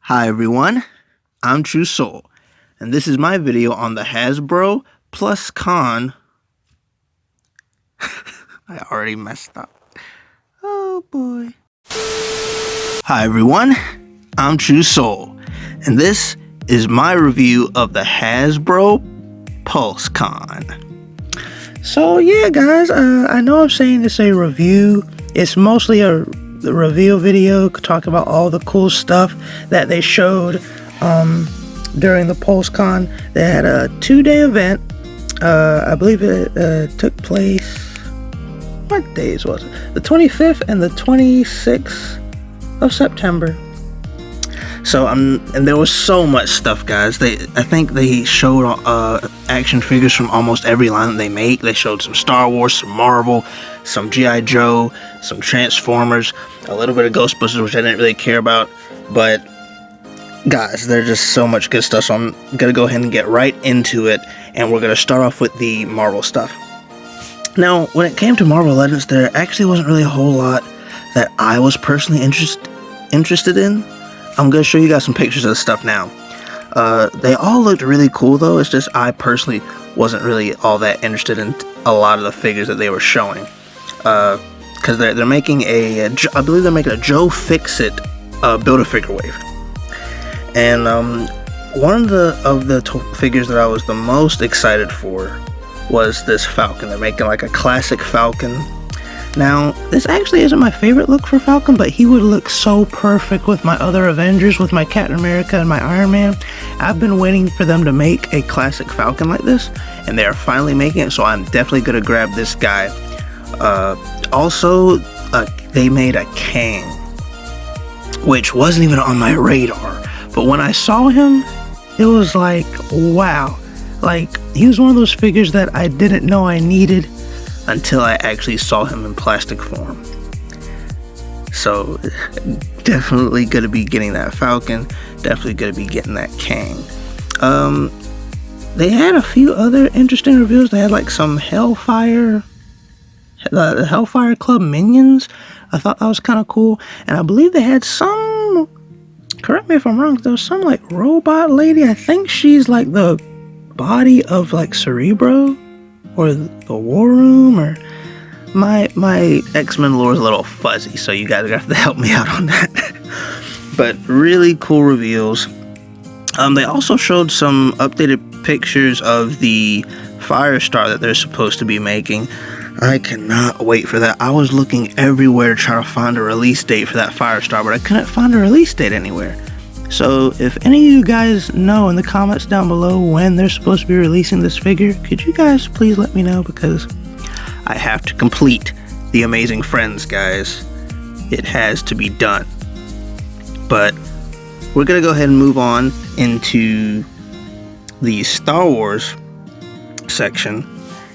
Hi everyone, I'm True Soul, and this is my video on the Hasbro PulseCon. I already messed up. Oh boy. Hi everyone, I'm True Soul, and this is my review of the Hasbro PulseCon. So yeah guys, I know I'm saying it's a review. It's mostly a reveal video, talk about all the cool stuff that they showed during the PulseCon. They had a 2-day event. I believe it took place, what days was it? The 25th and the 26th of September. So and there was so much stuff, guys. I think they showed action figures from almost every line that they make. They showed some Star Wars, some Marvel, some G.I. Joe, some Transformers, a little bit of Ghostbusters, which I didn't really care about. But guys, there's just so much good stuff, so I'm gonna go ahead and get right into it, and we're gonna start off with the Marvel stuff. Now, when it came to Marvel Legends, there actually wasn't really a whole lot that I was personally interested in. I'm going to show you guys some pictures of the stuff now. They all looked really cool though. It's just I personally wasn't really all that interested in a lot of the figures that they were showing. Because they're making I believe they're making a Joe Fix-It Build-A-Figure wave. And one of the figures that I was the most excited for was this Falcon. They're making like a classic Falcon. Now, this actually isn't my favorite look for Falcon, but he would look so perfect with my other Avengers, with my Captain America and my Iron Man. I've been waiting for them to make a classic Falcon like this, and they are finally making it, so I'm definitely going to grab this guy. Also, they made a Kang, which wasn't even on my radar, but when I saw him, it was like, wow. Like, he was one of those figures that I didn't know I needed until I actually saw him in plastic form. So definitely gonna be getting that Falcon, definitely gonna be getting that Kang. They had a few other interesting reveals. They had like some the Hellfire Club minions. I thought that was kind of cool, and I believe they had some, correct me if I'm wrong, there was some like robot lady. I think she's like the body of like Cerebro or the War Room, or my X-Men lore is a little fuzzy, so you guys are gonna have to help me out on that. But really cool reveals. They also showed some updated pictures of the Firestar that they're supposed to be making. I cannot wait for that. I was looking everywhere to try to find a release date for that Firestar, but I couldn't find a release date anywhere. So if any of you guys know in the comments down below when they're supposed to be releasing this figure, could you guys please let me know, because I have to complete the Amazing Friends, guys. It has to be done. But we're gonna go ahead and move on into the Star Wars section,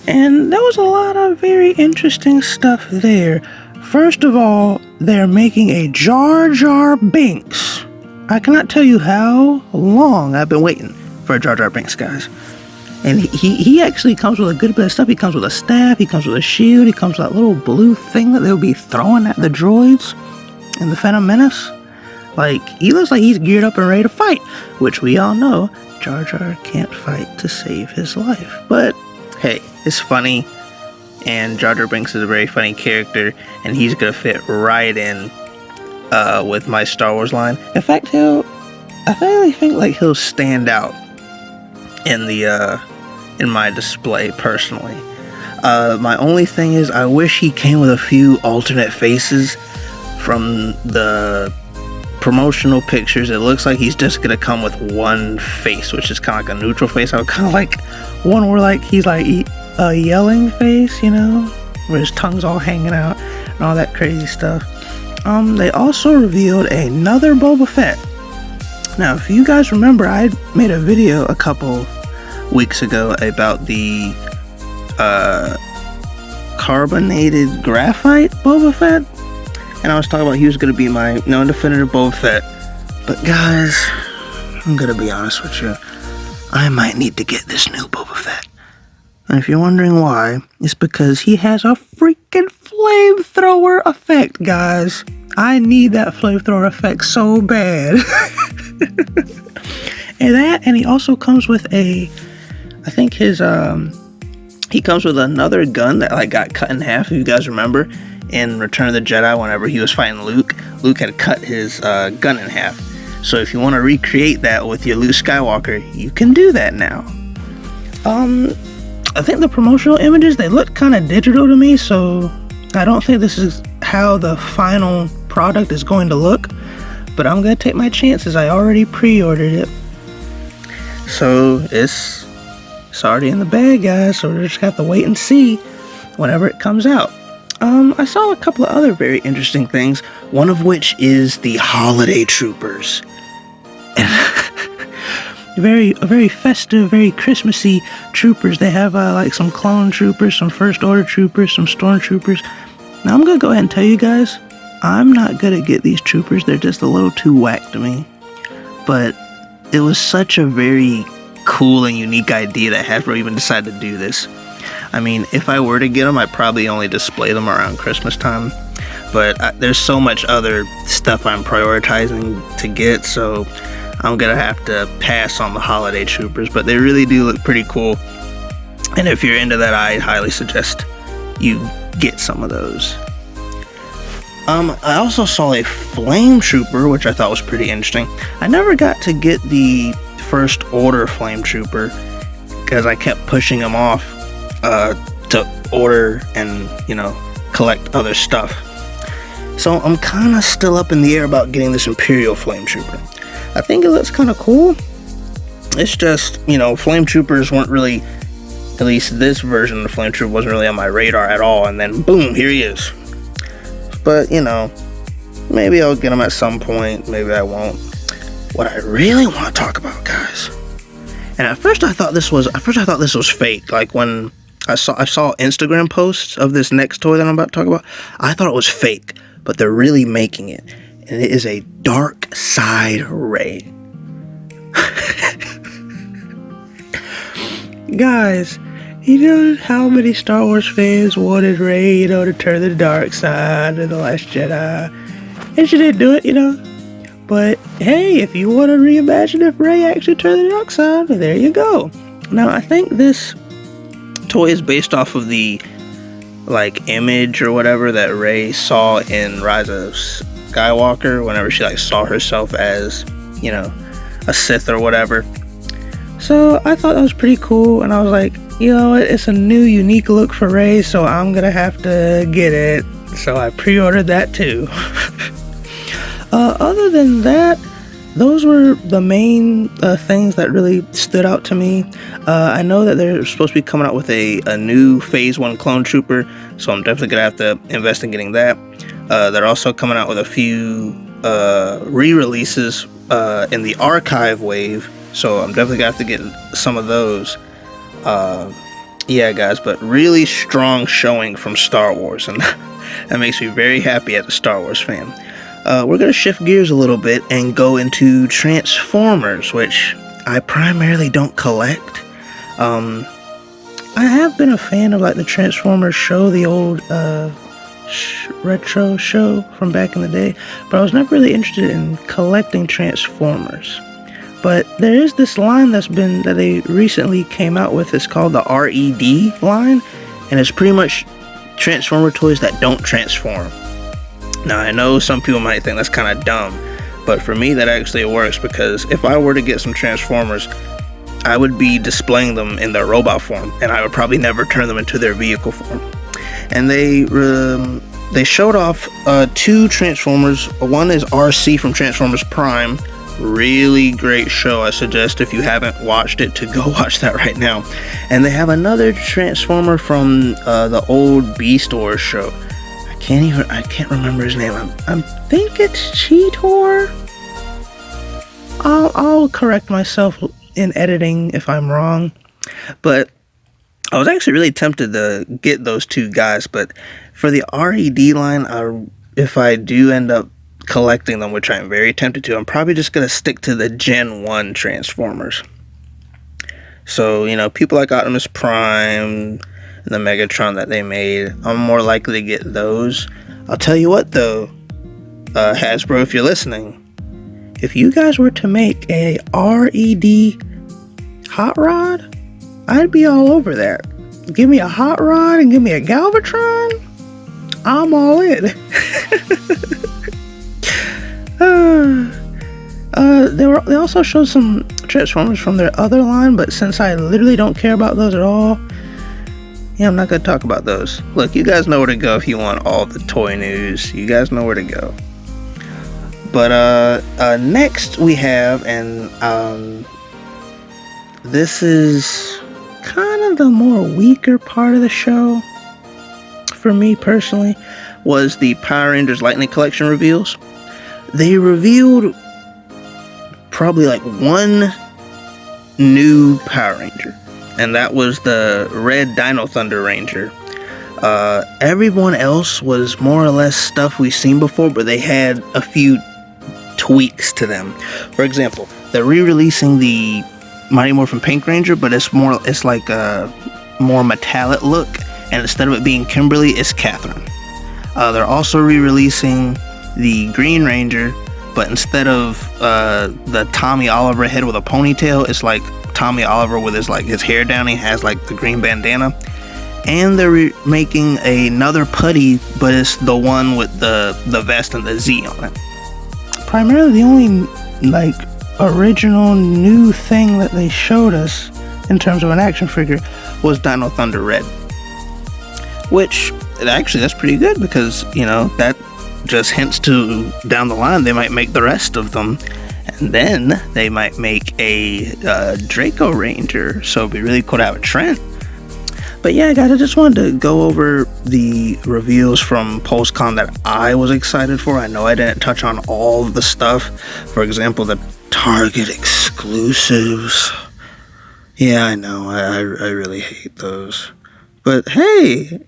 and there was a lot of very interesting stuff there. First of all, they're making a Jar Jar Binks. I cannot tell you how long I've been waiting for a Jar Jar Binks, guys. And he actually comes with a good bit of stuff. He comes with a staff, he comes with a shield, he comes with that little blue thing that they'll be throwing at the droids in the Phantom Menace. Like, he looks like he's geared up and ready to fight, which we all know Jar Jar can't fight to save his life. But hey, it's funny, and Jar Jar Binks is a very funny character, and he's gonna fit right in with my Star Wars line. In fact, I really think like he'll stand out in the in my display personally. My only thing is, I wish he came with a few alternate faces. From the promotional pictures, it looks like he's just gonna come with one face, which is kind of like a neutral face. I would kind of like one where like he's like a yelling face, you know, where his tongue's all hanging out and all that crazy stuff. They also revealed another Boba Fett. Now, if you guys remember, I made a video a couple weeks ago about the carbonated graphite Boba Fett, and I was talking about he was going to be my non-definitive Boba Fett. But guys, I'm going to be honest with you, I might need to get this new Boba Fett. And if you're wondering why, it's because he has a freaking flamethrower effect, guys. I need that flamethrower effect so bad. And he also comes with he comes with another gun that like got cut in half, if you guys remember, in Return of the Jedi whenever he was fighting Luke. Luke had cut his gun in half. So if you want to recreate that with your Luke Skywalker, you can do that now. I think the promotional images, they look kind of digital to me, so I don't think this is how the final product is going to look, but I'm going to take my chances. I already pre-ordered it. So it's already in the bag, guys, so we're just going to have to wait and see whenever it comes out. I saw a couple of other very interesting things, one of which is the Holiday Troopers. Very festive, very Christmassy troopers. They have like some clone troopers, some First Order troopers, some stormtroopers. Now I'm gonna go ahead and tell you guys, I'm not gonna get these troopers. They're just a little too whack to me. But it was such a very cool and unique idea that Hasbro even decided to do this. I mean, if I were to get them, I'd probably only display them around Christmas time. But there's so much other stuff I'm prioritizing to get, so I'm gonna have to pass on the Holiday Troopers, but they really do look pretty cool. And if you're into that, I highly suggest you get some of those. I also saw a Flame Trooper, which I thought was pretty interesting. I never got to get the First Order Flame Trooper because I kept pushing them off to order and, collect other stuff. So I'm kind of still up in the air about getting this Imperial Flame Trooper. I think it looks kind of cool. It's just, Flame Troopers weren't really, at least this version of the Flame Trooper wasn't really on my radar at all, and then boom, here he is. But, maybe I'll get him at some point, maybe I won't. What I really want to talk about, guys, and at first I thought this was fake. Like when I saw Instagram posts of this next toy that I'm about to talk about, I thought it was fake, but they're really making it. And it is a Dark Side Rey. Guys, you know how many Star Wars fans wanted Rey, to turn the dark side in The Last Jedi? And she didn't do it, But hey, if you want to reimagine if Rey actually turned the dark side, there you go. Now, I think this toy is based off of the, image or whatever that Rey saw in Rise of Skywalker whenever she saw herself as a Sith or whatever. So I thought that was pretty cool, and I was like, it's a new unique look for Rey, so I'm gonna have to get it. So I pre-ordered that too. Other than that, those were the main things that really stood out to me. I know that they're supposed to be coming out with a new Phase 1 clone trooper, so I'm definitely gonna have to invest in getting that. They're also coming out with a few re-releases in the archive wave, so I'm definitely gonna have to get some of those. Yeah, guys, but really strong showing from Star Wars, and that makes me very happy as a Star Wars fan. We're gonna shift gears a little bit and go into Transformers, which I primarily don't collect. I have been a fan of the Transformers show, the old retro show from back in the day, but I was never really interested in collecting Transformers. But there is this line that they recently came out with. It's called the RED line, and it's pretty much Transformer toys that don't transform. Now, I know some people might think that's kind of dumb, but for me that actually works, because if I were to get some Transformers, I would be displaying them in their robot form, and I would probably never turn them into their vehicle form. And they showed off two Transformers. One is RC from Transformers Prime. Really great show. I suggest, if you haven't watched it, to go watch that right now. And they have another Transformer from the old Beast Wars show. I can't remember his name. I think it's Cheetor. I'll correct myself in editing if I'm wrong. But I was actually really tempted to get those two guys, but for the RED line, if I do end up collecting them, which I'm very tempted to, I'm probably just going to stick to the Gen 1 Transformers. So, people like Optimus Prime and the Megatron that they made, I'm more likely to get those. I'll tell you what, though, Hasbro, if you're listening, if you guys were to make a RED hot rod, I'd be all over that. Give me a hot rod and give me a Galvatron, I'm all in. They also showed some Transformers from their other line, but since I literally don't care about those at all, yeah, I'm not gonna talk about those. Look, you guys know where to go if you want all the toy news. You guys know where to go. But next we have, and this is kind of the more weaker part of the show for me personally, was the Power Rangers Lightning Collection reveals. They revealed probably like one new Power Ranger, and that was the Red Dino Thunder Ranger. Everyone else was more or less stuff we've seen before, but they had a few tweaks to them. For example, they're re-releasing the Mighty Morphin Pink Ranger, but it's like a more metallic look, and instead of it being Kimberly, it's Catherine. They're also re-releasing the Green Ranger, but instead of the Tommy Oliver head with a ponytail, it's like Tommy Oliver with his hair down. He has like the green bandana. And they're making another putty, but it's the one with the vest and the Z on it. Primarily the only like original new thing that they showed us in terms of an action figure was Dino Thunder Red, which actually that's pretty good, because you know that just hints to down the line they might make the rest of them, and then they might make a Draco Ranger, so it'd be really cool to have a Trent. But yeah, guys, I just wanted to go over the reveals from PulseCon that I was excited for. I know I didn't touch on all of the stuff. For example, the Target exclusives. Yeah, I know, I really hate those. But hey,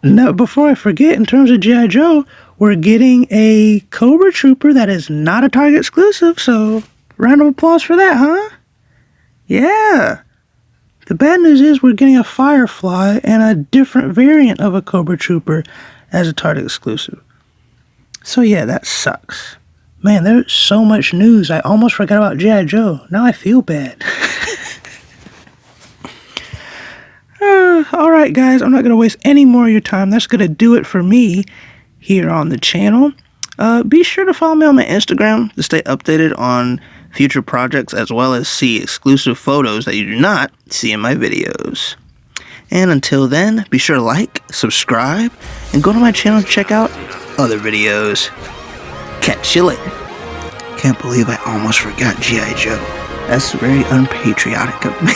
now before I forget, in terms of G.I. Joe, we're getting a Cobra Trooper that is not a Target exclusive, so round of applause for that, huh? Yeah. The bad news is we're getting a Firefly and a different variant of a Cobra Trooper as a Target exclusive. So yeah, that sucks. Man, there's so much news. I almost forgot about G.I. Joe. Now I feel bad. Alright guys, I'm not going to waste any more of your time. That's going to do it for me here on the channel. Be sure to follow me on my Instagram to stay updated on future projects, as well as see exclusive photos that you do not see in my videos. And until then, be sure to like, subscribe, and go to my channel to check out other videos. Catch you later. Can't believe I almost forgot G.I. Joe. That's very unpatriotic of me.